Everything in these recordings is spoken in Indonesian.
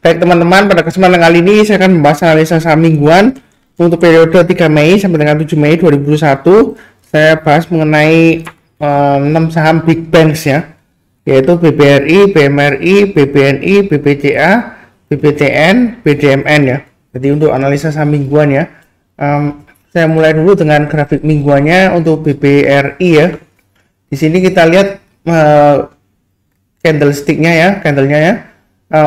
Baik teman-teman, pada kesempatan kali ini saya akan membahas analisa saham mingguan untuk periode 3 Mei sampai dengan 7 Mei 2021. Saya bahas mengenai 6 saham big banks ya, yaitu BBRI, BMRI, BBNI, BBCA, BBTN, BDMN ya. Jadi untuk analisa saham mingguan ya, saya mulai dulu dengan grafik mingguannya untuk BBRI ya. Di sini kita lihat candlesticknya ya, candlenya ya.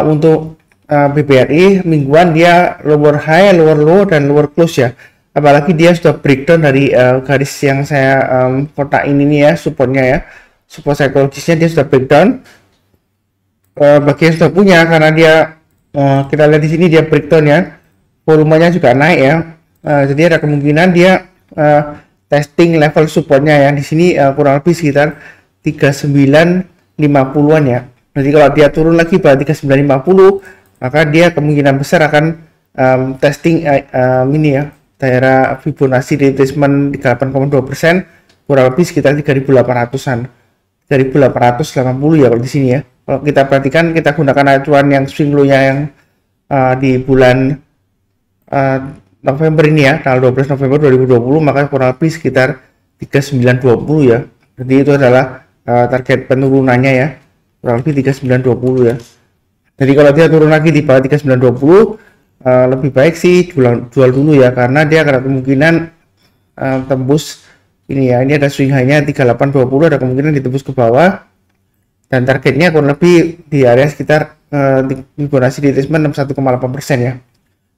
Untuk BBRI mingguan dia lower high, lower low, dan lower close ya. Apalagi dia sudah breakdown dari garis yang saya kotakin ini ya, supportnya ya, support psikologisnya dia sudah breakdown. Bagi yang sudah punya, karena dia kita lihat di sini dia breakdown ya, volumenya juga naik ya. Jadi ada kemungkinan dia testing level supportnya ya. Di sini kurang lebih sekitar 3950-an ya. Jadi kalau dia turun lagi pada 3950, maka dia kemungkinan besar akan testing ini ya, daerah Fibonacci retracement 38,2%, kurang lebih sekitar 3800-an, 3880 ya kalau di sini ya. Kalau kita perhatikan, kita gunakan acuan yang swing low-nya yang di bulan November ini ya, tanggal 12 November 2020, maka kurang lebih sekitar 3920 ya. Jadi itu adalah target penurunannya ya, kurang lebih 3920 ya. Jadi kalau dia turun lagi di bawah 3920, lebih baik sih jual dulu ya, karena dia akan kemungkinan tembus ini ya. Ini ada swing high-nya 3820, ada kemungkinan ditembus ke bawah, dan targetnya kurang lebih di area sekitar Fibonacci retracement 61,8% ya.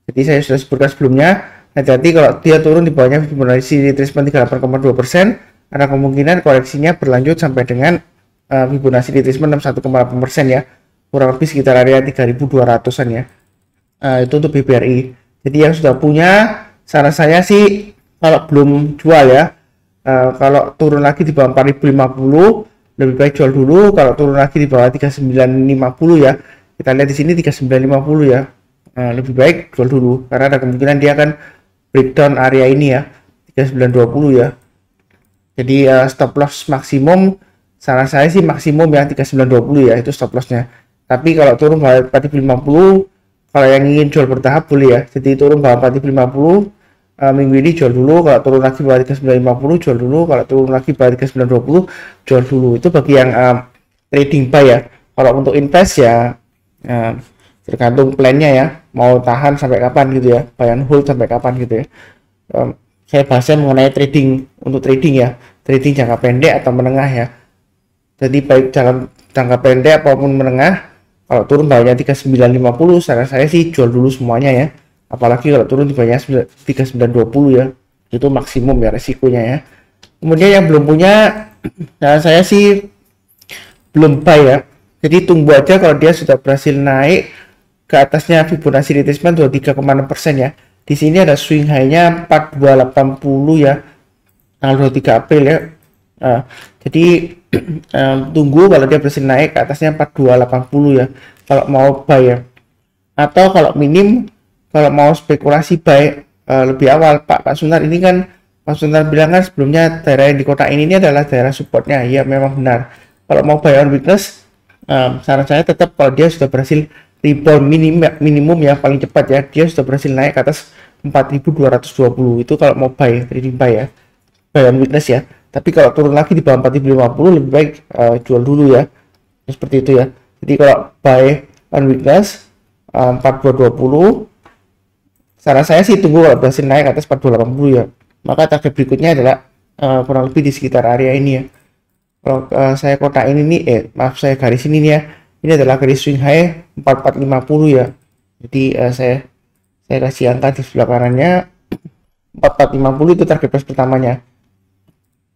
Jadi saya sudah sebutkan sebelumnya, hati-hati kalau dia turun di bawahnya Fibonacci retracement 38,2%, ada kemungkinan koreksinya berlanjut sampai dengan Fibonacci retracement 61,8% ya, kurang lebih sekitar area 3200-an ya. Itu untuk BBRI. Jadi yang sudah punya, saran saya sih kalau belum jual ya, kalau turun lagi di bawah 4050 lebih baik jual dulu. Kalau turun lagi di bawah 3950 ya, kita lihat di sini 3950 ya, lebih baik jual dulu, karena ada kemungkinan dia akan breakdown area ini ya, 3920 ya. Jadi stop loss maksimum, saran saya sih maksimum ya 3920 ya, itu stop lossnya. Tapi kalau turun bawah 4050, kalau yang ingin jual bertahap boleh ya. Jadi turun bawah 4050 minggu ini jual dulu, kalau turun lagi bawah 3950 jual dulu, kalau turun lagi bawah 3920 jual dulu. Itu bagi yang trading buy ya. Kalau untuk invest ya tergantung plannya ya, mau tahan sampai kapan gitu ya, buy and hold sampai kapan gitu ya. Saya bahasnya mengenai trading, untuk trading ya, trading jangka pendek atau menengah ya. Jadi baik jangka pendek maupun menengah, kalau turun bawahnya 3950, saran saya sih jual dulu semuanya ya. Apalagi kalau turun di bawahnya 3920 ya, itu maksimum ya resikonya ya. Kemudian yang belum punya, saran saya sih belum buy ya. Jadi tunggu aja kalau dia sudah berhasil naik ke atasnya Fibonacci retracement 23,6% ya. Di sini ada swing high-nya 4280 ya, tanggal 23 April ya. Jadi tunggu kalau dia berhasil naik ke atasnya 4280 ya, kalau mau buy ya. Atau kalau minim, kalau mau spekulasi buy lebih awal, Pak Sunar ini kan, Pak Sunar bilang kan sebelumnya daerah yang di kota ini adalah daerah supportnya ya, memang benar. Kalau mau buy on weakness, saran saya tetap kalau dia sudah berhasil rebound minimum yang paling cepat ya, dia sudah berhasil naik ke atas 4220, itu kalau mau buy, trading buy ya, buy on weakness ya. Tapi kalau turun lagi di bawah 4050 lebih baik jual dulu ya, seperti itu ya. Jadi kalau buy on weakness 4220, saran saya sih tunggu kalau berhasil naik ke atas 4280 ya. Maka target berikutnya adalah kurang lebih di sekitar area ini ya. Kalau saya kotakin ini, maaf saya garis ini nih ya, ini adalah garis swing high 4450 ya. Jadi saya kasih angka di sebelah kanannya 4450, itu target price pertamanya.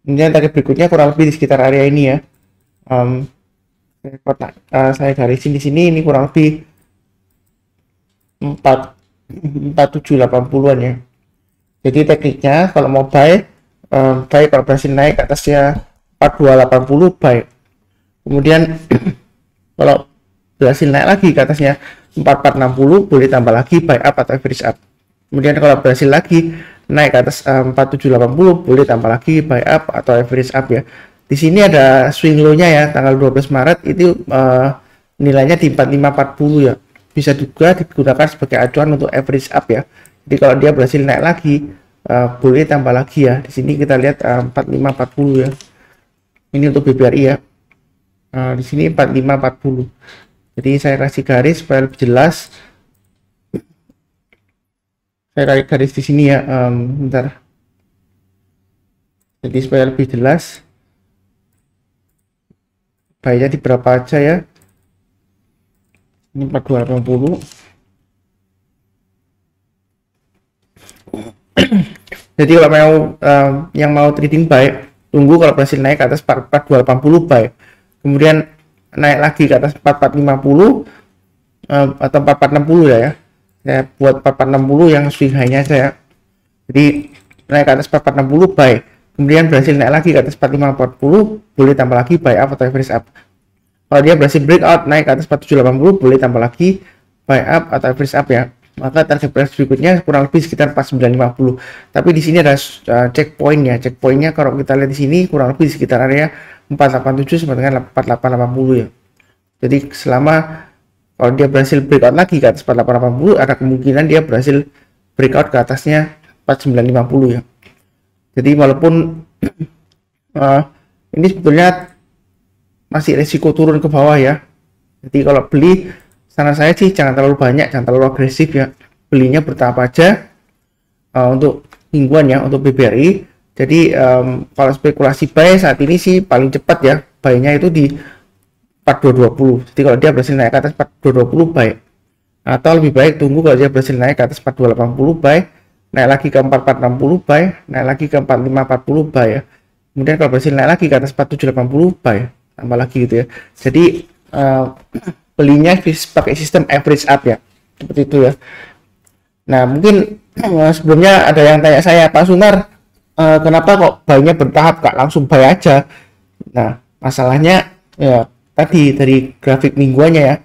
Kemudian target berikutnya kurang lebih di sekitar area ini ya. Saya garisin di sini, ini kurang lebih 4780-an ya. Jadi tekniknya kalau mau buy kalau berhasil naik ke atasnya 4280 buy. Kemudian kalau berhasil naik lagi ke atasnya 4460 boleh tambah lagi buy up atau average up. Kemudian kalau berhasil lagi naik ke atas 4780 boleh tambah lagi buy up atau average up ya. Di sini ada swing low-nya ya, tanggal 12 Maret itu nilainya di 4540 ya. bisa juga digunakan sebagai acuan untuk average up ya. Jadi kalau dia berhasil naik lagi, boleh tambah lagi ya. Di sini kita lihat 4540 ya. Ini untuk BBRI ya. Di sini 4540. Jadi saya kasih garis supaya lebih jelas. Saya tarik garis di sini ya, bentar. Jadi supaya lebih jelas, baiknya di berapa aja ya. Ini 4280. Jadi kalau mau yang mau trading buy, tunggu kalau berhasil naik ke atas 4280 buy, kemudian naik lagi ke atas 4450 atau 4460 ya. Saya buat 4460 yang swing high-nya saya. Jadi naik ke atas 4460 buy, kemudian berhasil naik lagi ke atas 4540, boleh tambah lagi buy up atau average up. Kalau dia berhasil breakout naik ke atas 4780, boleh tambah lagi buy up atau average up ya. Maka target price berikutnya kurang lebih sekitar 4950. Tapi di sini ada checkpointnya. Checkpointnya kalau kita lihat di sini kurang lebih di sekitar area 487 sama dengan 4880 ya. Jadi selama kalau dia berhasil breakout lagi ke atas 4880, ada kemungkinan dia berhasil breakout ke atasnya 4950 ya. Jadi walaupun ini sebetulnya masih resiko turun ke bawah ya. Jadi kalau beli, saran saya sih jangan terlalu banyak, jangan terlalu agresif ya. Belinya bertahap aja untuk mingguan ya, untuk BBRI. Jadi kalau spekulasi buy saat ini sih paling cepat ya, buy-nya itu di 4220. Jadi kalau dia berhasil naik ke atas 4220 buy, atau lebih baik tunggu kalau dia berhasil naik ke atas 4280 buy, naik lagi ke 4460 buy, naik lagi ke 4540 buy ya. Kemudian kalau berhasil naik lagi ke atas 4780 buy, tambah lagi gitu ya. Jadi belinya pakai sistem average up ya, seperti itu ya. Nah mungkin sebelumnya ada yang tanya saya, Pak Sunar, kenapa kok buy-nya bertahap, gak langsung buy aja? Nah masalahnya ya tadi dari grafik mingguannya ya,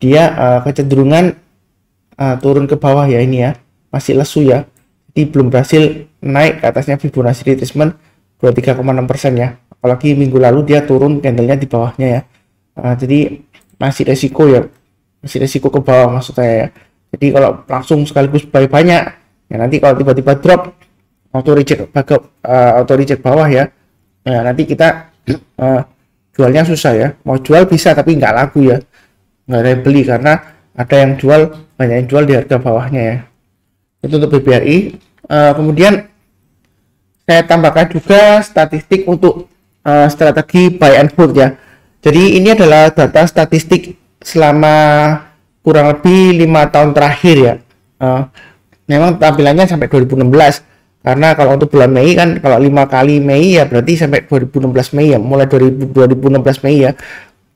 dia kecenderungan turun ke bawah ya, ini ya masih lesu ya. Jadi belum berhasil naik ke atasnya Fibonacci retracement 23,6% ya. Apalagi minggu lalu dia turun candlenya di bawahnya ya. Jadi masih resiko ya, masih resiko ke bawah maksud saya ya. Jadi kalau langsung sekaligus buy banyak ya, nanti kalau tiba-tiba drop auto reject bawah ya, nanti kita jualnya susah ya. Mau jual bisa tapi nggak laku ya, nggak ada yang beli karena ada yang jual, banyak yang jual di harga bawahnya ya. Itu untuk BBRI. Kemudian saya tambahkan juga statistik untuk strategi buy and hold ya. Jadi ini adalah data statistik selama kurang lebih 5 tahun terakhir ya. Memang tampilannya sampai 2016, karena kalau untuk bulan Mei kan, kalau 5 kali Mei ya berarti sampai 2016 Mei ya, mulai 2016 Mei ya.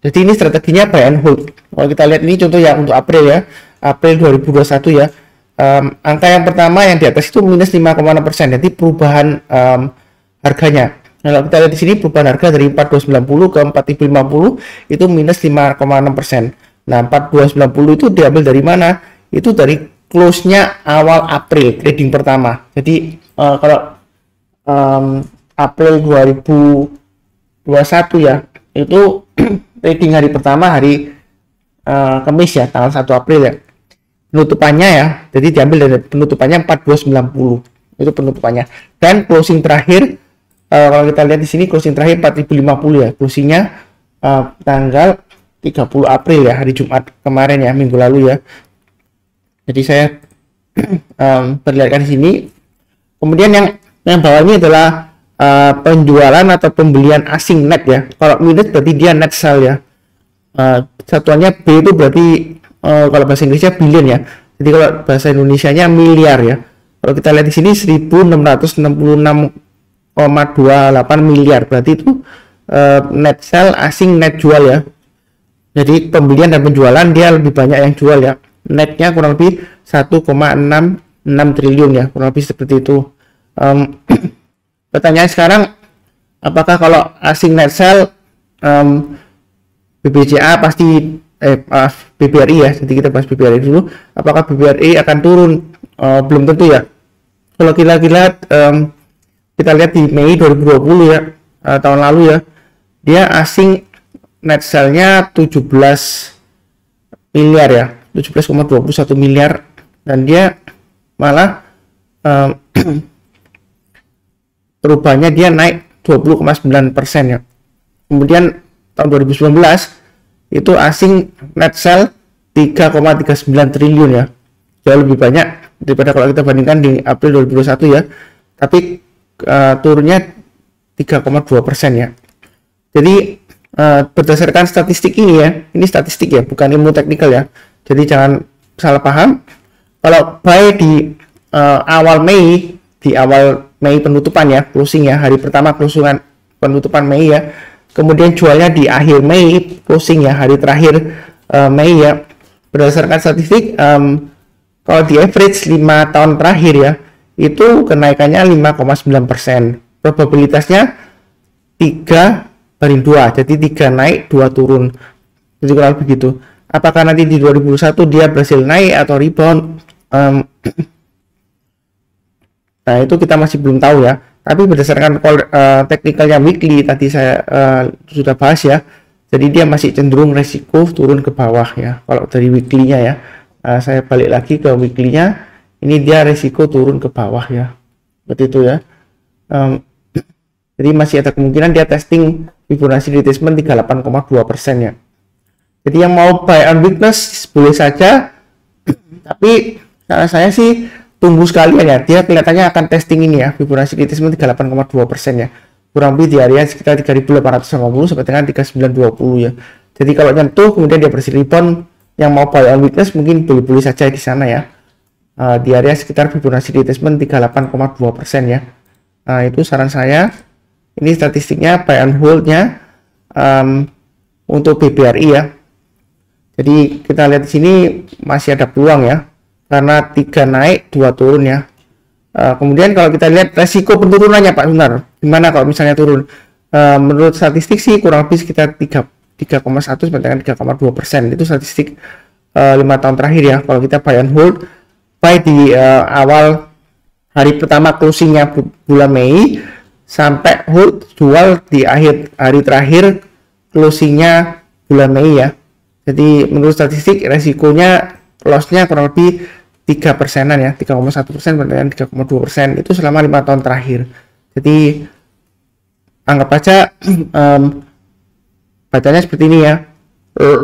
Jadi ini strateginya buy and hold. Kalau kita lihat ini contoh ya untuk April ya, April 2021 ya. Angka yang pertama yang di atas itu minus 5,6%. Jadi perubahan harganya. Nah, kalau kita lihat di sini perubahan harga dari 4290 ke 4050 itu minus 5,6%. Nah, 4290 itu diambil dari mana? Itu dari close-nya awal April trading pertama. Jadi kalau April 2021 ya, itu trading hari pertama hari Kamis ya, tanggal 1 April ya. Penutupannya ya, jadi diambil dari penutupannya 4290. Itu penutupannya. Dan closing terakhir kalau kita lihat di sini closing terakhir 4050 ya. Closingnya tanggal 30 April ya, hari Jumat kemarin ya, minggu lalu ya. Jadi saya perlihatkan di sini. Kemudian yang bawah ini adalah penjualan atau pembelian asing net ya. Kalau minus berarti dia net sell ya. Satuannya B itu berarti kalau bahasa Inggrisnya billion ya. Jadi kalau bahasa Indonesianya miliar ya. Kalau kita lihat di sini 1666,28 miliar, berarti itu net sell asing, net jual ya. Jadi pembelian dan penjualan dia lebih banyak yang jual ya. Netnya kurang lebih 1,66 triliun ya, kurang lebih seperti itu. Pertanyaan sekarang, apakah kalau asing net sell BBCA pasti BBRI ya, jadi kita bahas BBRI dulu. Apakah BBRI akan turun? Belum tentu ya. Kalau kita lihat di Mei 2020 ya, tahun lalu ya, dia asing net sell-nya 17 miliar ya, 17,21 miliar, dan dia malah perubahannya dia naik 20,9% ya. Kemudian tahun 2019 itu asing net sell 3,39 triliun ya, jauh lebih banyak daripada kalau kita bandingkan di April 2021 ya, tapi turunnya 3,2% ya. Jadi berdasarkan statistik ini ya, ini statistik ya, bukan ilmu teknikal ya, jadi jangan salah paham. Kalau buy di awal Mei, di awal Mei penutupan ya, closing ya, hari pertama closingan penutupan Mei ya, kemudian jualnya di akhir Mei, closing ya, hari terakhir Mei ya, berdasarkan statistik kalau di average 5 tahun terakhir ya, itu kenaikannya 5,9%, probabilitasnya 3/2, jadi 3 naik 2 turun, jadi kurang begitu. Apakah nanti di 2021 dia berhasil naik atau rebound, nah itu kita masih belum tahu ya. Tapi berdasarkan teknikalnya weekly tadi saya sudah bahas ya, jadi dia masih cenderung resiko turun ke bawah ya. Kalau dari weekly-nya ya, saya balik lagi ke weekly-nya, ini dia resiko turun ke bawah ya, seperti itu ya. Jadi masih ada kemungkinan dia testing Fibonacci retracement 38,2% ya. Jadi yang mau buy on weakness boleh saja, tapi karena saya sih tunggu sekalian ya, dia kelihatannya akan testing ini ya, Fibonacci retracement 38,2% ya, kurang lebih di area sekitar 3.850 sampai dengan 3.920 ya. Jadi kalau nyentuh kemudian dia bersih rebound, yang mau buy on weakness mungkin boleh saja di sana ya, di area sekitar Fibonacci retracement 38,2% ya. Itu saran saya. Ini statistiknya buy and hold-nya untuk BBRI ya. Jadi kita lihat di sini masih ada peluang ya, karena 3 naik 2 turun ya. Kemudian kalau kita lihat resiko penurunannya Pak Sunar, gimana kalau misalnya turun? Menurut statistik sih kurang lebih sekitar 3,1 sampai dengan 3,2%, itu statistik 5 tahun terakhir ya. Kalau kita buy and hold, buy di awal hari pertama closingnya bulan Mei, sampai hold jual di akhir hari terakhir closingnya bulan Mei ya. Jadi menurut statistik resikonya lossnya kurang lebih 3%-an ya, 3,1% dan 3,2% itu selama 5 tahun terakhir. Jadi anggap aja bacanya seperti ini ya,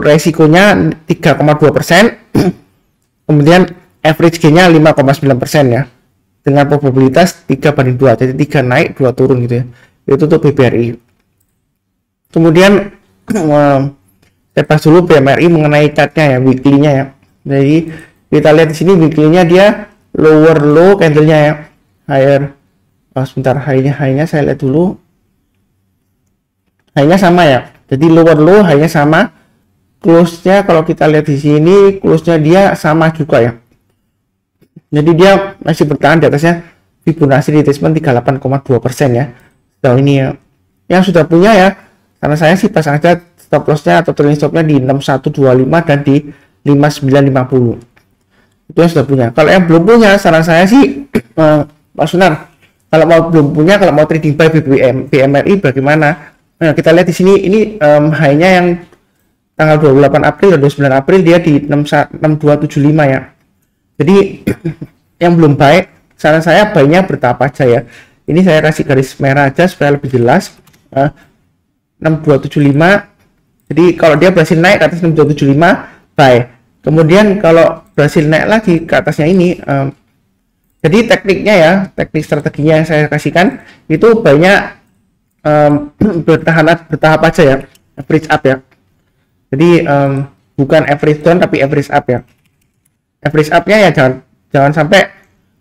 resikonya 3,2%, kemudian average gain-nya 5,9% ya, dengan probabilitas 3/2, jadi 3 naik 2 turun gitu ya. Itu untuk BBRI. Kemudian saya bahas dulu BMRI mengenai chartnya ya, weekly-nya ya. Jadi kita lihat di sini weekly-nya dia lower low candle-nya ya, higher. Sebentar, high-nya saya lihat dulu. High-nya sama ya. Jadi lower low, high-nya sama. Close-nya kalau kita lihat di sini, close-nya dia sama juga ya. Jadi dia masih bertahan di atasnya Fibonacci retracement 38,2% ya. Sejauh ini ya. Yang sudah punya ya, karena saya sih pasang aja stop loss-nya atau trailing stop-nya di 6125 dan di 5950. Itu yang sudah punya. Kalau yang belum punya, saran saya sih Pak Sunar, kalau belum punya, kalau mau trading buy BMRI bagaimana? Nah, kita lihat di sini ini high-nya yang tanggal 28 April dan 29 April dia di 6275 ya. Jadi yang belum buy, saran saya buy-nya bertahap aja ya. Ini saya kasih garis merah aja supaya lebih jelas. 6275. Jadi kalau dia berhasil naik ke atas 6275, buy. Kemudian kalau berhasil naik lagi ke atasnya ini, jadi tekniknya ya, teknik strateginya yang saya kasihkan itu banyak bertahap aja ya, average up ya. Jadi bukan average down tapi average up ya. Average up-nya ya jangan sampai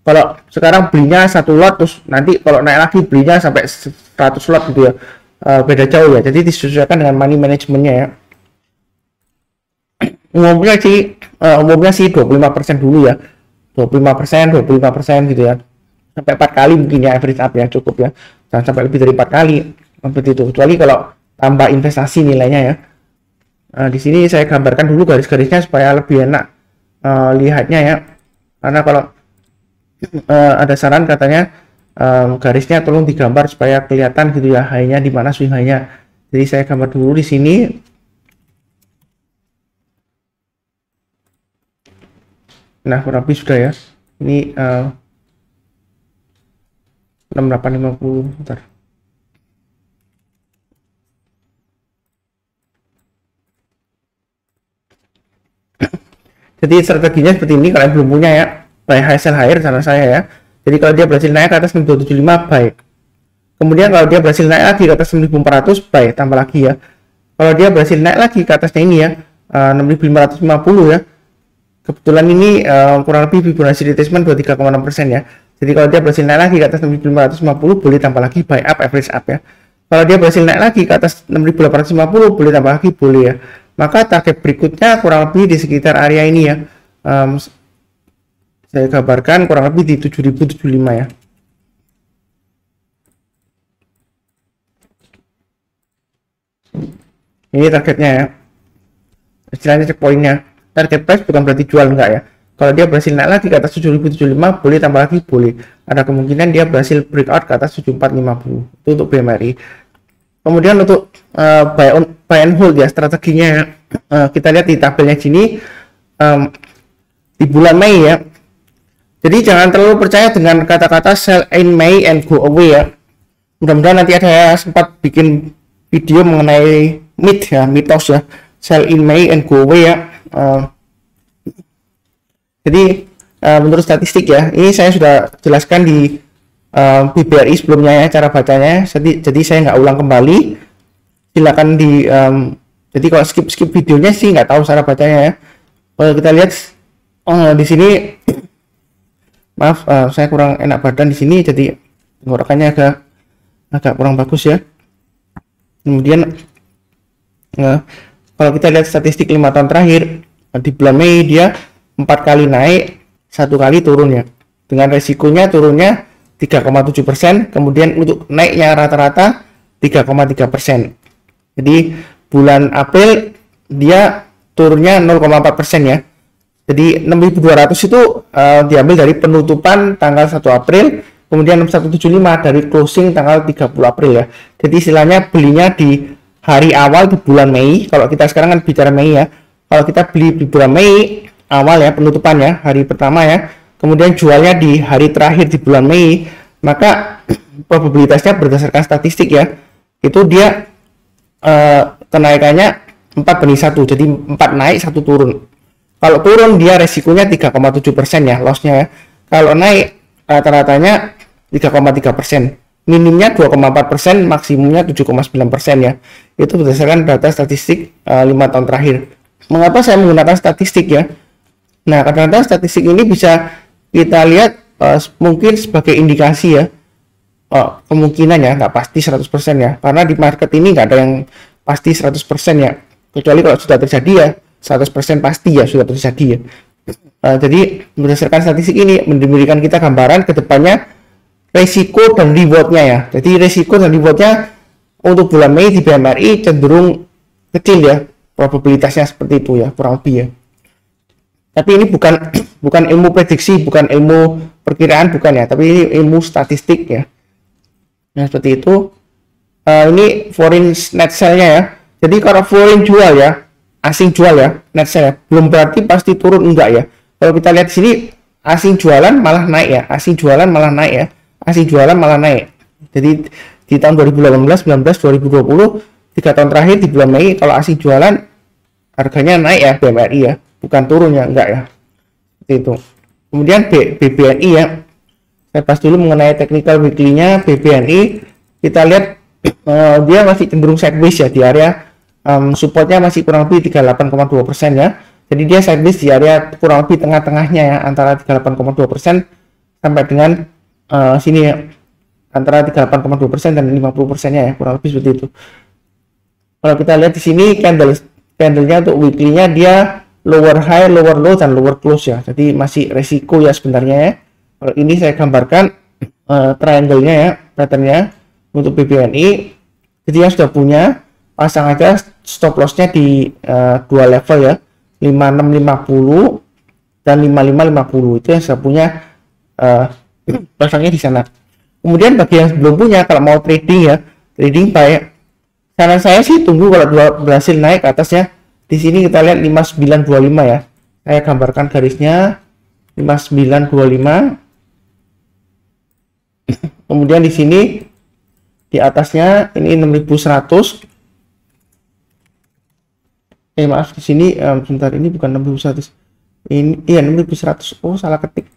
kalau sekarang belinya 1 lot terus nanti kalau naik lagi belinya sampai 100 lot gitu ya. Beda jauh ya. Jadi disesuaikan dengan money manajemennya ya. Umumnya sih 25% dulu ya. 25% gitu ya. Sampai 4 kali mungkin ya average up ya, cukup ya. Jangan sampai lebih dari 4 kali. Seperti itu. Kecuali kalau tambah investasi nilainya ya. Di sini saya gambarkan dulu garis-garisnya supaya lebih enak lihatnya ya. Karena kalau ada saran katanya garisnya tolong digambar supaya kelihatan gitu ya, high-nya di mana, swing high-nya. Jadi saya gambar dulu di sini. Nah, kurang lebih sudah ya. Ini 6850. Bentar. Jadi strateginya seperti ini, kalian belum punya ya, buy high sell higher sama saya ya. Jadi kalau dia berhasil naik ke atas 6275 buy. Kemudian kalau dia berhasil naik lagi ke atas 6400 buy, tambah lagi ya. Kalau dia berhasil naik lagi ke atasnya ini ya, 6550 ya. Kebetulan ini kurang lebih Fibonacci retracement 23,6% ya. Jadi kalau dia berhasil naik lagi ke atas 6550 boleh tambah lagi buy up, average up ya. Kalau dia berhasil naik lagi ke atas 6850 boleh tambah lagi, boleh ya. Maka target berikutnya kurang lebih di sekitar area ini ya. Saya gambarkan kurang lebih di 7075 ya. Ini targetnya ya. Istilahnya check pointnya. Target price bukan berarti jual, enggak ya. Kalau dia berhasil naik lagi ke atas 7075 boleh tambah lagi, boleh. Ada kemungkinan dia berhasil breakout ke atas 7450. Itu untuk BMRI. Kemudian untuk buy and hold ya, strateginya ya. Kita lihat di tabelnya sini di bulan Mei ya. Jadi jangan terlalu percaya dengan kata-kata sell in May and go away ya. Mudah-mudahan nanti ada sempat bikin video mengenai mitos ya, sell in May and go away ya. Jadi menurut statistik ya, ini saya sudah jelaskan di BBRI sebelumnya ya, cara bacanya. Jadi saya nggak ulang kembali. Silakan di jadi kalau skip videonya sih nggak tahu cara bacanya ya. Kalau kita lihat di sini, maaf saya kurang enak badan di sini, jadi tenggorokannya agak kurang bagus ya. Kemudian kalau kita lihat statistik 5 tahun terakhir di bulan Mei dia 4 kali naik, 1 kali turun ya, dengan resikonya turunnya 3,7%, kemudian untuk naiknya rata-rata 3,3%. Jadi bulan April dia turunnya 0,4% ya. Jadi 6.200 itu diambil dari penutupan tanggal 1 April, kemudian 6175 dari closing tanggal 30 April ya. Jadi istilahnya belinya di hari awal di bulan Mei. Kalau kita sekarang kan bicara Mei ya. Kalau kita beli di bulan Mei awal ya, penutupan ya, hari pertama ya. Kemudian jualnya di hari terakhir di bulan Mei, maka probabilitasnya berdasarkan statistik ya, itu dia kenaikannya 4/1. Jadi 4 naik, 1 turun. Kalau turun dia resikonya 3,7% ya, lossnya ya. Kalau naik rata-ratanya 3,3%. Minimnya 2,4%, maksimumnya 7,9% ya. Itu berdasarkan data statistik 5 tahun terakhir. Mengapa saya menggunakan statistik ya? Nah, kadang-kadang statistik ini bisa kita lihat mungkin sebagai indikasi ya. Kemungkinan ya, nggak pasti 100% ya. Karena di market ini nggak ada yang pasti 100% ya. Kecuali kalau sudah terjadi ya, 100% pasti ya sudah terjadi ya. Jadi berdasarkan statistik ini memberikan kita gambaran ke depannya resiko dan rewardnya ya. Jadi resiko dan rewardnya untuk bulan Mei di BMRI cenderung kecil ya, probabilitasnya seperti itu ya, kurang lebih ya. Tapi ini bukan ilmu prediksi, bukan ilmu perkiraan, bukan ya, tapi ini ilmu statistik ya. Nah seperti itu. Ini foreign net sell-nya ya. Jadi kalau foreign jual ya, asing jual ya, net sell ya, belum berarti pasti turun, enggak ya. Kalau kita lihat di sini asing jualan malah naik ya, asing jualan malah naik ya, asing jualan malah naik. Jadi di tahun 2018, 19, 2020, 3 tahun terakhir di bulan Mei kalau asing jualan harganya naik ya BMRI ya, bukan turun ya, enggak ya. Seperti itu. Kemudian BBNI ya, saya bahas dulu mengenai technical weekly-nya BBNI. Kita lihat dia masih cenderung sideways ya di area supportnya masih kurang lebih 38,2% ya. Jadi dia sideways di area kurang lebih tengah-tengahnya ya, antara 38,2% sampai dengan sini ya, antara 38,2% dan 50%-nya ya, kurang lebih seperti itu. Kalau kita lihat di sini candlenya untuk weekly-nya dia lower high, lower low, dan lower close ya. Jadi masih resiko ya sebenarnya ya. Kalau ini saya gambarkan triangle-nya ya, pattern-nya untuk BBNI. Jadi yang sudah punya pasang aja stop loss-nya di 2 level ya, 5650 dan 5550. Itu yang sudah punya pasangnya di sana. Kemudian bagi yang belum punya, kalau mau trading ya, trading buy, saran saya sih tunggu kalau berhasil naik ke atasnya. Di sini kita lihat 5925 ya. Saya gambarkan garisnya 5925. Kemudian di sini di atasnya ini 6100. Maaf, di sini sebentar, ini bukan 6100. Ini iya 6100. Oh, salah ketik.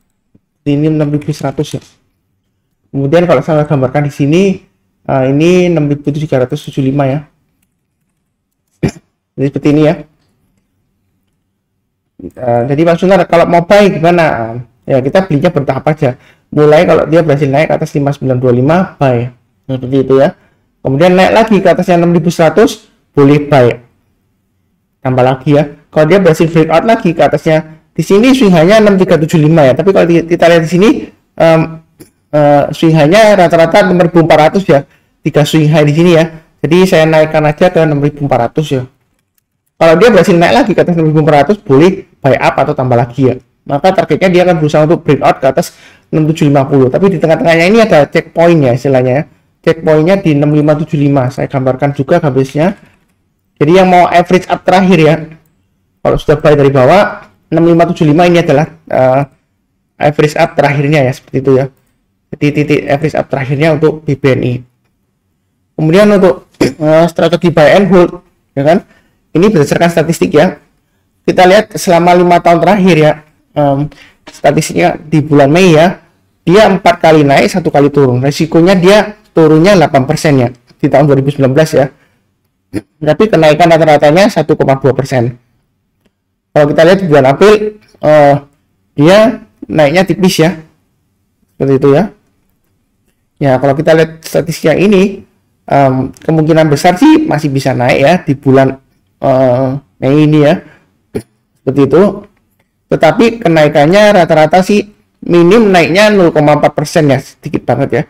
Ini 6100 ya. Kemudian kalau saya gambarkan di sini ini 6375 ya. Jadi seperti ini ya. Jadi maksudnya kalau mau buy gimana? Ya kita belinya bertahap aja. Mulai kalau dia berhasil naik ke atas 5925 buy. Seperti itu ya. Kemudian naik lagi ke atasnya 6100 boleh buy. Tambah lagi ya. Kalau dia berhasil breakout lagi ke atasnya, di sini swing high-nya 6375 ya. Tapi kalau kita lihat di sini swing high-nya rata-rata 6400 ya. 3 swing high di sini ya. Jadi saya naikkan aja ke 6400 ya. Kalau dia berhasil naik lagi ke atas 6400 boleh buy up atau tambah lagi ya. Maka targetnya dia akan berusaha untuk breakout ke atas 6750. Tapi di tengah-tengahnya ini ada checkpoint ya istilahnya ya. Checkpointnya di 6575. Saya gambarkan juga garisnya. Jadi yang mau average up terakhir ya. Kalau sudah buy dari bawah 6575 ini adalah average up terakhirnya ya, seperti itu ya. Jadi titik average up terakhirnya untuk BBNI. Kemudian untuk strategi buy and hold ya kan. Ini berdasarkan statistik ya. Kita lihat selama 5 tahun terakhir ya. Statistiknya di bulan Mei ya. Dia 4 kali naik, 1 kali turun. Resikonya dia turunnya 8% ya di tahun 2019 ya. Tapi kenaikan rata-ratanya 1,2%. Kalau kita lihat di bulan April dia naiknya tipis ya. Seperti itu ya. Ya, kalau kita lihat statistiknya ini kemungkinan besar sih masih bisa naik ya di bulan Mei ini ya, seperti itu. Tetapi kenaikannya rata-rata sih minim naiknya 0,4% ya, sedikit banget ya.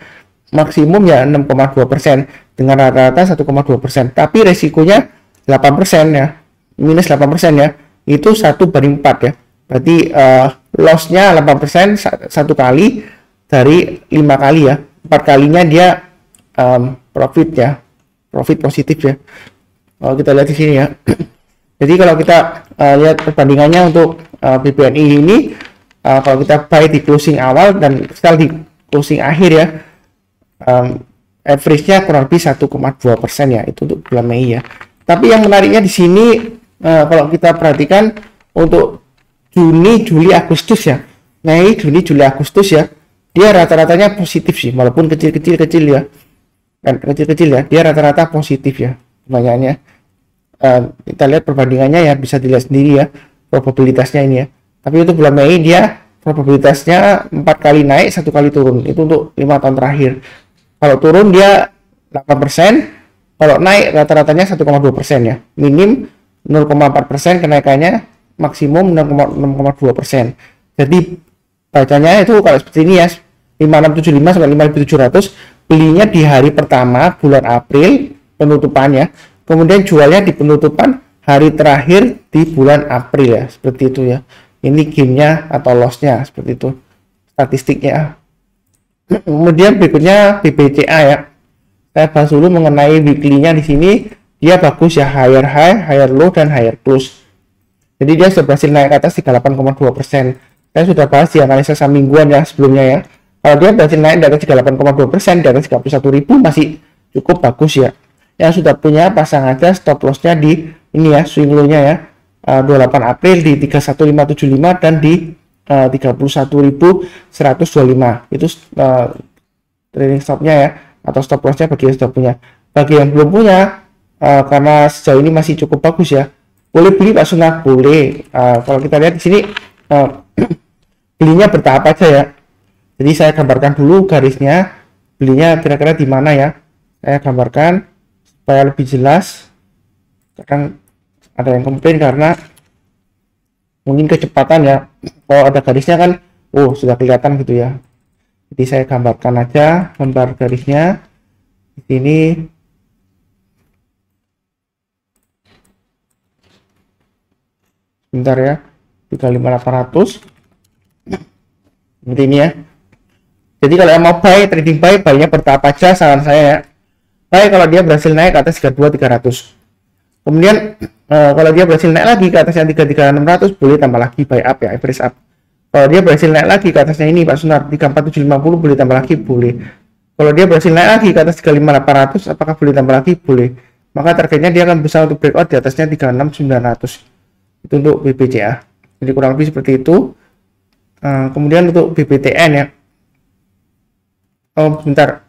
Maksimum ya 6,2% dengan rata-rata 1,2%. Tapi resikonya 8% ya, minus 8% ya. Itu 1/4 ya. Berarti lossnya 8% satu kali dari 5 kali ya. 4 kalinya dia profit ya, profit positif ya. Kalau kita lihat di sini ya. Jadi kalau kita lihat perbandingannya untuk BBNI ini, kalau kita buy di closing awal dan sell di closing akhir ya, average-nya kurang lebih 1,2% ya, itu untuk bulan Mei ya. Tapi yang menariknya di sini kalau kita perhatikan untuk Juni, Juli, Agustus ya, Mei, Juni, Juli, Agustus ya, dia rata-ratanya positif sih, walaupun kecil-kecil ya, kan kecil-kecil ya, dia rata-rata positif ya, kebanyakannya. Kita lihat perbandingannya ya, bisa dilihat sendiri ya probabilitasnya ini ya. Tapi untuk bulan Mei dia probabilitasnya 4 kali naik, 1 kali turun. Itu untuk 5 tahun terakhir. Kalau turun dia 8%, kalau naik rata-ratanya 1,2% ya. Minim 0,4% kenaikannya, maksimum 6,2%. Jadi bacanya itu kalau seperti ini ya, 5675 sampai 5700, belinya di hari pertama bulan April penutupannya. Kemudian jualnya di penutupan hari terakhir di bulan April ya, seperti itu ya. Ini gainnya atau lossnya, seperti itu statistiknya. Kemudian berikutnya BBCA ya. Saya bahas dulu mengenai weekly-nya di sini. Dia bagus ya, higher high, higher low, dan higher close. Jadi dia sudah berhasil naik ke atas 38,2%. Saya sudah bahas di analisa saham mingguan ya sebelumnya ya. Kalau dia berhasil naik di atas 38,2%, di atas 31.000 masih cukup bagus ya. Yang sudah punya pasang aja stop lossnya di ini ya, swing low-nya ya, 28 April di 31575 dan di 31.125. Itu trading stopnya ya, atau stop lossnya bagi yang sudah punya. Bagi yang belum punya, karena sejauh ini masih cukup bagus ya, boleh beli Pak Sunak, boleh. Kalau kita lihat di sini belinya bertahap aja ya. Jadi saya gambarkan dulu garisnya, belinya kira-kira di mana ya. Saya gambarkan supaya lebih jelas. Kadang ada yang komplain karena mungkin kecepatan ya, kalau ada garisnya kan sudah kelihatan gitu ya. Jadi saya gambarkan aja gambar garisnya di sini. Bentar ya, 35800 seperti ini ya. Jadi kalau yang mau buy, trading buy-nya bertahap aja, saran saya ya. Baik kalau dia berhasil naik ke atas 32.300. Kemudian kalau dia berhasil naik lagi ke atas yang 33.600, boleh tambah lagi buy up ya, average up. Kalau dia berhasil naik lagi ke atasnya ini Pak Sunar 34750, boleh tambah lagi, boleh. Kalau dia berhasil naik lagi ke atas 35800, apakah boleh tambah lagi? Boleh. Maka targetnya dia akan berusaha untuk breakout di atasnya 36900. Itu untuk BBCA. Jadi kurang lebih seperti itu. Kemudian untuk BBTN ya. Oh, bentar.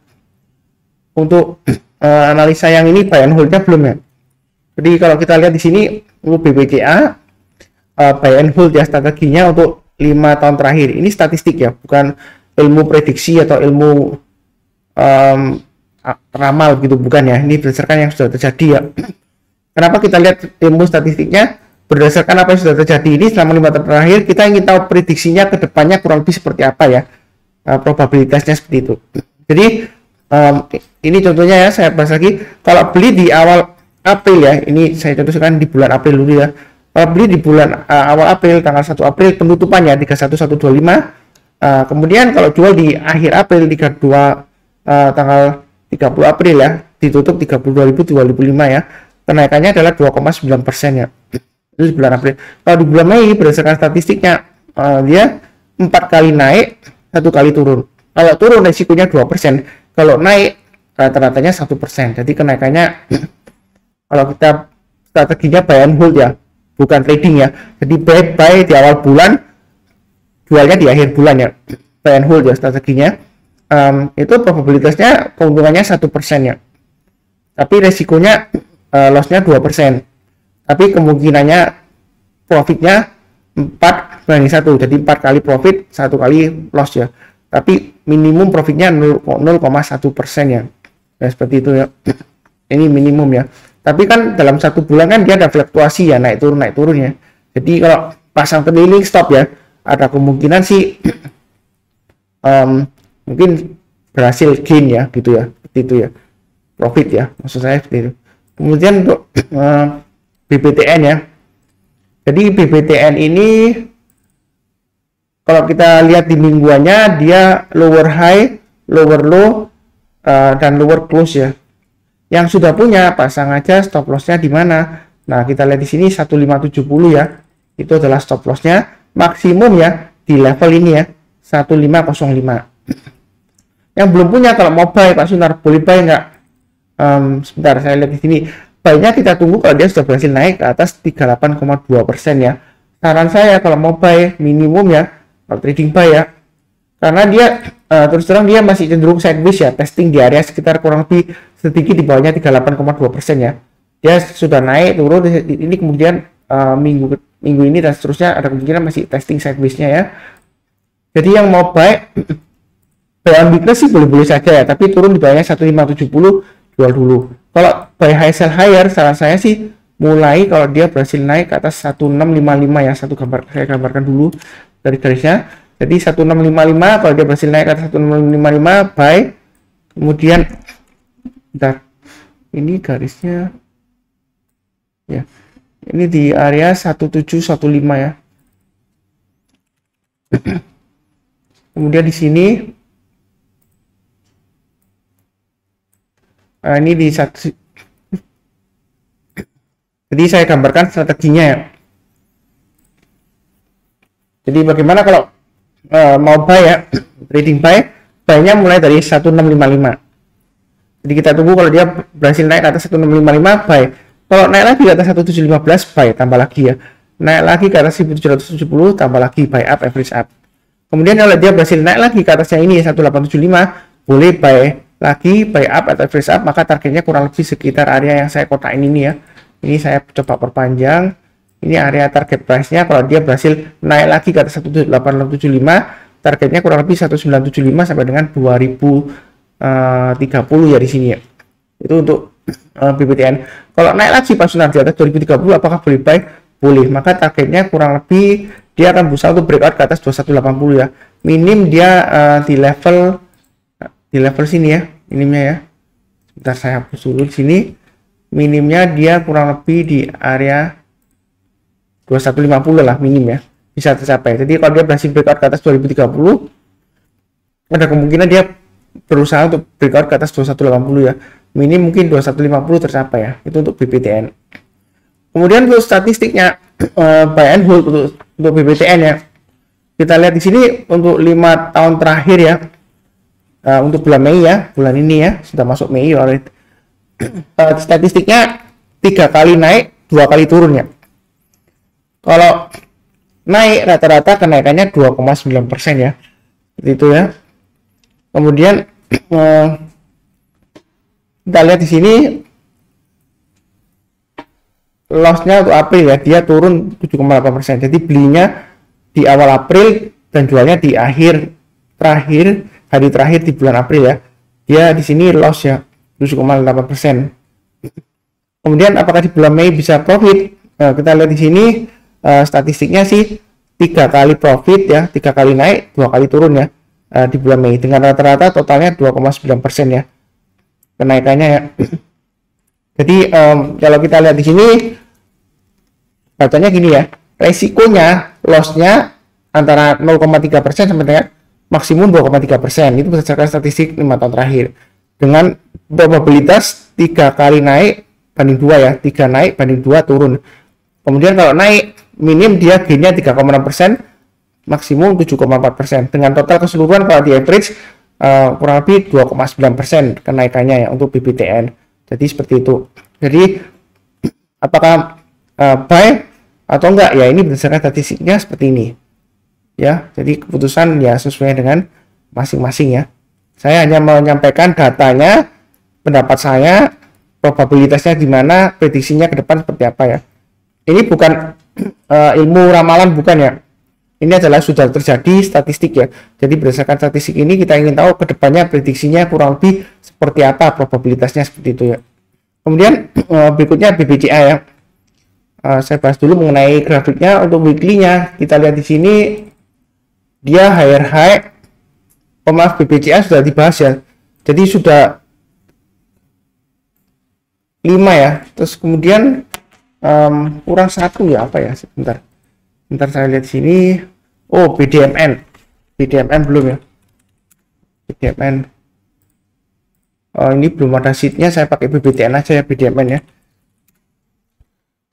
Untuk analisa yang ini buy and hold-nya belum ya. Jadi kalau kita lihat di sini untuk BBCA buy and hold ya, strateginya untuk 5 tahun terakhir. Ini statistik ya, bukan ilmu prediksi atau ilmu ramal gitu, bukan ya. Ini berdasarkan yang sudah terjadi ya. Kenapa kita lihat ilmu statistiknya? Berdasarkan apa yang sudah terjadi ini selama 5 tahun terakhir, kita ingin tahu prediksinya ke depannya kurang lebih seperti apa ya, probabilitasnya seperti itu. Jadi ini contohnya ya, saya bahas lagi. Kalau beli di awal April ya, ini saya contohkan di bulan April dulu ya. Kalau beli di bulan awal April, tanggal 1 April penutupannya 31125. Kemudian kalau jual di akhir April 32 tanggal 30 April ya, ditutup 32.025 ya. Kenaikannya adalah 2,9% ya. Itu di bulan April. Kalau di bulan Mei berdasarkan statistiknya dia 4 kali naik, 1 kali turun. Kalau turun resikonya 2%, kalau naik rata-ratanya 1%. Jadi kenaikannya kalau kita strateginya buy and hold ya, bukan trading ya. Jadi buy di awal bulan, jualnya di akhir bulan ya. Buy and hold ya strateginya. Itu probabilitasnya keuntungannya 1% ya. Tapi resikonya lossnya 2%. Tapi kemungkinannya profitnya 4/1, jadi 4 kali profit, 1 kali loss ya. Tapi minimum profitnya 0,1% ya. Ya seperti itu ya. Ini minimum ya. Tapi kan dalam 1 bulan kan dia ada fluktuasi ya, naik turun ya. Jadi kalau pasang trailing stop ya, ada kemungkinan sih mungkin berhasil gain ya gitu ya, seperti itu ya, profit ya, maksud saya seperti itu. Kemudian untuk BBTN ya, jadi BBTN ini kalau kita lihat di mingguannya dia lower high, lower low, dan lower close ya. Yang sudah punya pasang aja stop lossnya di mana. Nah kita lihat di sini 1570 ya, itu adalah stop lossnya maksimum ya di level ini ya, 1505. Yang belum punya kalau mau buy Pak Sunar boleh buy nggak? Sebentar saya lihat di sini. Buy-nya kita tunggu kalau dia sudah berhasil naik ke atas 38,2% ya. Saran saya kalau mau buy minimum ya, kalau trading buy ya, karena dia terus terang dia masih cenderung sideways ya, testing di area sekitar kurang lebih sedikit di bawahnya 38,2% ya. Dia sudah naik turun ini, kemudian minggu ini dan seterusnya ada kemungkinan masih testing sideways-nya ya. Jadi yang mau buy on weakness sih boleh-boleh saja ya, tapi turun di bawahnya 1570 jual dulu. Kalau buy high sell higher, saran saya sih mulai kalau dia berhasil naik ke atas 1655 ya, saya gambarkan dulu dari garisnya. Jadi 1655 kalau dia berhasil naik ke atas 1655 buy. Kemudian bentar, ini garisnya ya, ini di area 1715 ya. Kemudian di sini ini di satu, jadi saya gambarkan strateginya ya. Jadi bagaimana kalau mau buy ya, trading buy-nya mulai dari 1655. Jadi kita tunggu kalau dia berhasil naik ke atas 1655 buy. Kalau naik lagi ke atas 1715 buy, tambah lagi ya. Naik lagi ke atas 1770 tambah lagi, buy up, average up. Kemudian kalau dia berhasil naik lagi ke atasnya ini 1875, boleh buy lagi, buy up atau average up, maka targetnya kurang lebih sekitar area yang saya kotakin ini ya. Ini saya coba perpanjang. Ini area target price-nya kalau dia berhasil naik lagi ke atas 1875, targetnya kurang lebih 1975 sampai dengan 2030 ya di sini ya. Itu untuk BBTN. Kalau naik lagi Pak Sunar di atas 2030, apakah boleh buy? Boleh. Maka targetnya kurang lebih dia akan berusaha untuk breakout ke atas 2180 ya. Minim dia di level sini ya, minimnya ya. Sebentar saya hapus dulu di sini. Minimnya dia kurang lebih di area 2150 lah minim ya, bisa tercapai. Jadi kalau dia berhasil breakout ke atas 2030, ada kemungkinan dia berusaha untuk breakout ke atas 2180 ya. Minim mungkin 2150 tercapai ya. Itu untuk BBTN. Kemudian untuk statistiknya buy and hold untuk BBTN ya. kita lihat di sini untuk 5 tahun terakhir ya. Untuk bulan Mei ya, bulan ini ya, sudah masuk Mei already. Statistiknya 3 kali naik, 2 kali turun ya. Kalau naik rata-rata kenaikannya 2,9% ya. Seperti itu ya. Kemudian kita lihat di sini lossnya untuk April ya, dia turun 7,8%. Jadi belinya di awal April dan jualnya di hari terakhir di bulan April ya. Dia di sini loss ya 7,8%. Kemudian apakah di bulan Mei bisa profit? Kita lihat di sini statistiknya sih 3 kali profit ya, 3 kali naik, 2 kali turun ya di bulan Mei, dengan rata-rata totalnya 2,9% ya kenaikannya ya. Jadi kalau kita lihat di sini bacanya gini ya, resikonya lossnya antara 0,3% sampai dengan maksimum 2,3%. Itu berdasarkan statistik 5 tahun terakhir dengan probabilitas 3 kali naik banding 2 ya, 3 naik banding 2 turun. Kemudian kalau naik minim dia gainnya 3,6%, maksimum 7,4%, dengan total keseluruhan kalau di average kurang lebih 2,9% kenaikannya ya untuk BBTN. Jadi seperti itu. Jadi apakah buy atau enggak ya, ini berdasarkan statistiknya seperti ini ya. Jadi keputusan ya sesuai dengan masing-masing ya. Saya hanya menyampaikan datanya, pendapat saya, probabilitasnya gimana, prediksinya ke depan seperti apa ya. Ini bukan ilmu ramalan, bukan ya. Ini adalah sudah terjadi statistik ya. Jadi berdasarkan statistik ini kita ingin tahu ke depannya prediksinya kurang lebih seperti apa, probabilitasnya seperti itu ya. Kemudian berikutnya BBCA ya. Saya bahas dulu mengenai grafiknya. Untuk weekly-nya kita lihat di sini dia higher high. Maaf, BBCA sudah dibahas ya. Jadi sudah 5 ya. Terus kemudian kurang 1 ya, apa ya, sebentar saya lihat sini. Oh, BDMN belum ya, BDMN. Ini belum ada sheetnya, saya pakai BBTN aja ya, BDMN ya.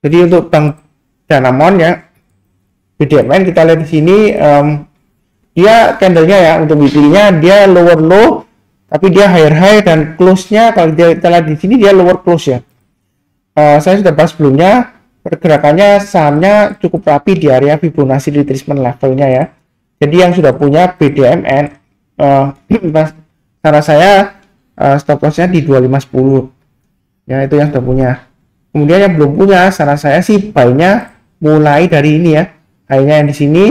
Jadi untuk Bank Danamon ya, BDMN kita lihat di sini dia candlenya ya, untuk weekly-nya dia lower low tapi dia higher high, dan close-nya kalau kita lihat di sini dia lower close ya. Saya sudah bahas sebelumnya, pergerakannya sahamnya cukup rapi di area Fibonacci retracement levelnya ya. Jadi yang sudah punya BDMN, cara saya stop lossnya di 2510 ya, itu yang sudah punya. Kemudian yang belum punya, saran saya sih buy-nya mulai dari ini ya, high-nya yang di sini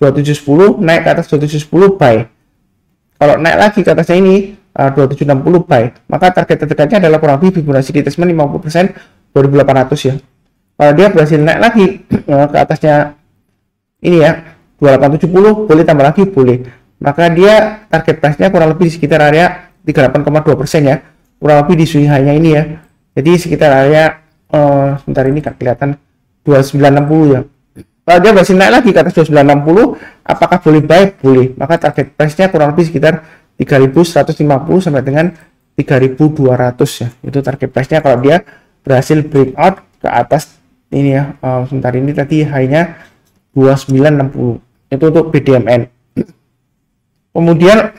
2710, naik ke atas 2710 buy. Kalau naik lagi ke atasnya ini 2760 buy, maka target terdekatnya adalah kurang lebih Fibonacci retracement 50% 2800 ya. Kalau dia berhasil naik lagi ke atasnya ini ya 2870, boleh tambah lagi, boleh. Maka dia target price-nya kurang lebih di sekitar area 38,2% ya, kurang lebih di swing high-nya ini ya. Jadi sekitar area sebentar ini kan kelihatan 2960 ya. Kalau dia berhasil naik lagi ke atas 2960, apakah boleh buy? Boleh. Maka target price-nya kurang lebih sekitar 3150 sampai dengan 3200 ya. Itu target price-nya kalau dia berhasil breakout ke atas ini ya. Sebentar ini tadi high-nya 2960. Itu untuk BDMN. Kemudian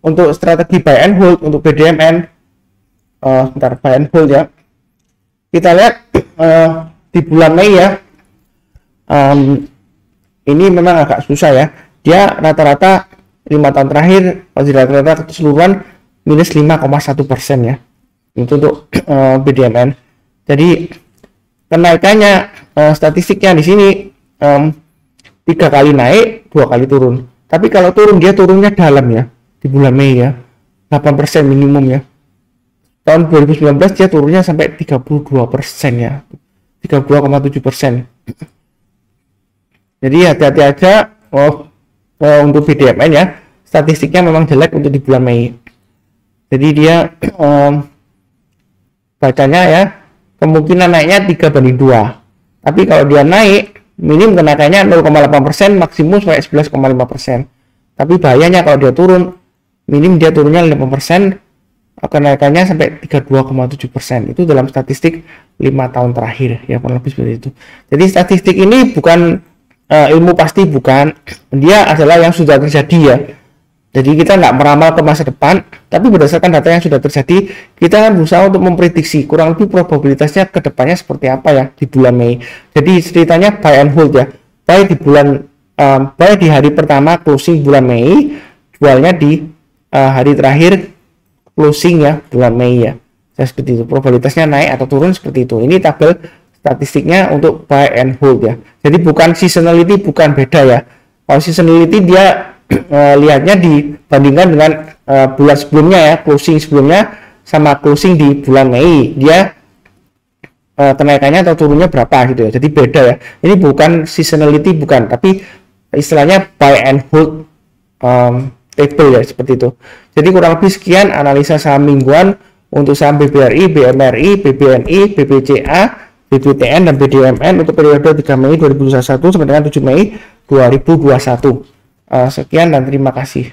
untuk strategi buy and hold untuk BDMN, sebentar, buy and hold ya. Kita lihat di bulan Mei ya. Ini memang agak susah ya. Dia rata-rata 5 tahun terakhir kalau rata-rata keseluruhan minus 5,1% ya. Itu untuk BDMN. Jadi kenaikannya statistiknya di sini 3 kali naik, 2 kali turun. Tapi kalau turun dia turunnya dalam ya di bulan Mei ya, 8% minimum ya. Tahun 2019 dia turunnya sampai 32% ya, 32,7%. Jadi hati-hati aja untuk BDMN ya, statistiknya memang jelek untuk di bulan Mei. Jadi dia bacanya ya kemungkinan naiknya 3/2. Tapi kalau dia naik, minim kenaikannya 0,8%, maksimum sampai 11,5%. Tapi bahayanya kalau dia turun, minim dia turunnya 5%, kenaikannya sampai 32,7%. Itu dalam statistik 5 tahun terakhir ya, kurang lebih seperti itu. Jadi statistik ini bukan ilmu pasti bukan, dia adalah yang sudah terjadi ya. Jadi kita nggak meramal ke masa depan, tapi berdasarkan data yang sudah terjadi, kita kan berusaha untuk memprediksi kurang lebih probabilitasnya ke depannya seperti apa ya di bulan Mei. Jadi ceritanya buy and hold ya. Buy di buy di hari pertama closing bulan Mei, jualnya di hari terakhir closing ya bulan Mei ya. Seperti itu. Probabilitasnya naik atau turun seperti itu. Ini tabel statistiknya untuk buy and hold ya. Jadi bukan seasonality, bukan beda ya. Kalau seasonality dia lihatnya dibandingkan dengan bulan sebelumnya ya, closing sebelumnya sama closing di bulan Mei, dia kenaikannya atau turunnya berapa gitu ya. Jadi beda ya. Ini bukan seasonality, bukan, tapi istilahnya buy and hold table ya, seperti itu. Jadi kurang lebih sekian analisa saham mingguan untuk saham BBRI, BMRI, BBNI, BBCA, BBTN dan BDMN untuk periode 3 Mei 2021 sampai dengan 7 Mei 2021. Sekian dan terima kasih.